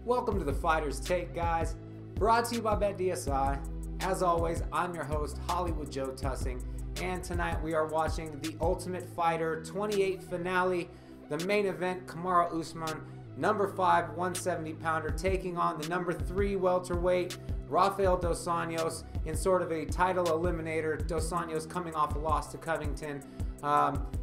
Welcome to the Fighter's Take, guys. Brought to you by BetDSI. As always, I'm your host, Hollywood Joe Tussing, and tonight we are watching the Ultimate Fighter 28 finale, the main event. Kamaru Usman, number 5 170-pounder, taking on the number 3 welterweight Rafeal dos Anjos in sort of a title eliminator. Dos Anjos coming off a loss to Covington,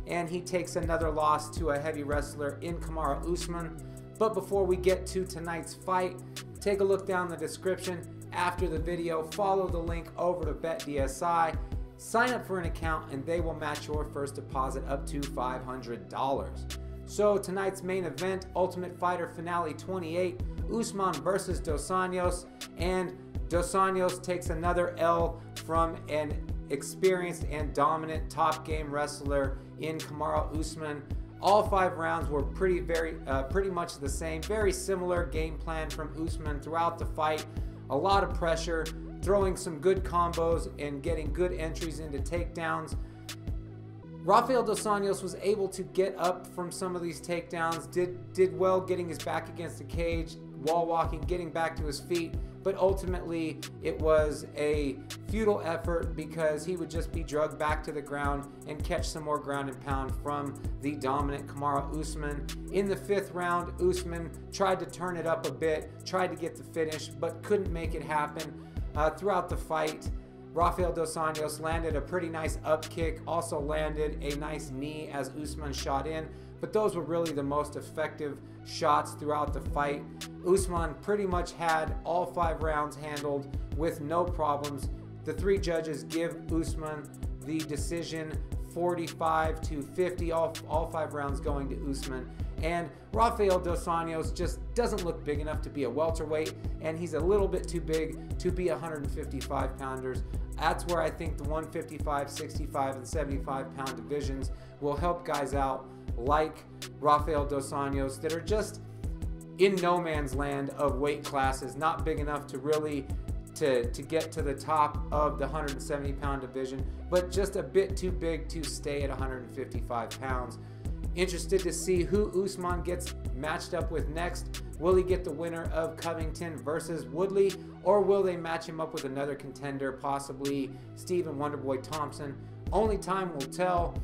and he takes another loss to a heavy wrestler in Kamaru Usman. But before we get to tonight's fight, take a look down the description after the video, follow the link over to BetDSI, sign up for an account, and they will match your first deposit up to $500. So tonight's main event, Ultimate Fighter Finale 28, Usman versus Dos Anjos, and Dos Anjos takes another L from an experienced and dominant top game wrestler in Kamaru Usman. All 5 rounds were pretty much the same, very similar game plan from Usman throughout the fight. A lot of pressure, throwing some good combos and getting good entries into takedowns. Rafeal dos Anjos was able to get up from some of these takedowns, did well getting his back against the cage, wall walking, getting back to his feet, but ultimately it was a futile effort because he would just be drugged back to the ground and catch some more ground and pound from the dominant Kamaru Usman. In the 5th round, Usman tried to turn it up a bit, tried to get the finish, but couldn't make it happen. Throughout the fight, Rafeal dos Anjos landed a pretty nice up kick, also landed a nice knee as Usman shot in, but those were really the most effective shots throughout the fight. Usman pretty much had all 5 rounds handled with no problems. The 3 judges give Usman the decision 45-50, all 5 rounds going to Usman. And Rafeal dos Anjos just doesn't look big enough to be a welterweight, and he's a little bit too big to be 155 pounders. That's where I think the 155, 65, and 75 pound divisions will help guys out like Rafeal dos Anjos that are just in no man's land of weight classes, not big enough to really to get to the top of the 170 pound division, but just a bit too big to stay at 155 pounds. Interested to see who Usman gets matched up with next. Will he get the winner of Covington versus Woodley, or will they match him up with another contender, possibly Stephen Wonderboy Thompson? Only time will tell.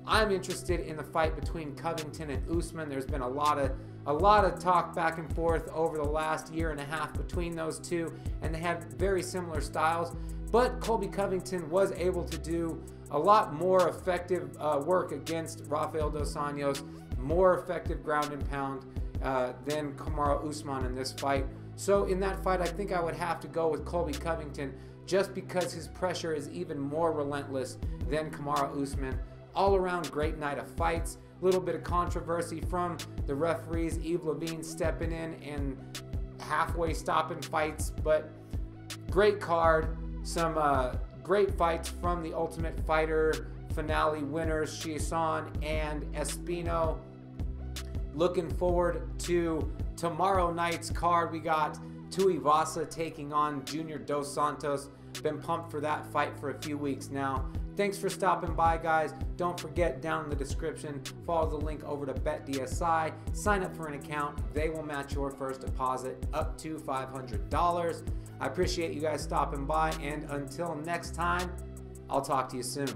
I'm interested in the fight between Covington and Usman. There's been a lot of talk back and forth over the last year and a half between those two, and they have very similar styles. But Colby Covington was able to do a lot more effective work against Rafeal dos Anjos, more effective ground and pound than Kamaru Usman in this fight. So in that fight, I think I would have to go with Colby Covington just because his pressure is even more relentless than Kamaru Usman. All around great night of fights. A little bit of controversy from the referees, Yves Levine stepping in and halfway stopping fights, but great card. Some great fights from the Ultimate Fighter finale winners, Chiasson and Espino. Looking forward to tomorrow night's card. We got Tuivasa taking on Junior Dos Santos. Been pumped for that fight for a few weeks now. Thanks for stopping by, guys. Don't forget, down in the description, follow the link over to BetDSI. Sign up for an account. They will match your first deposit up to $500. I appreciate you guys stopping by, and until next time, I'll talk to you soon.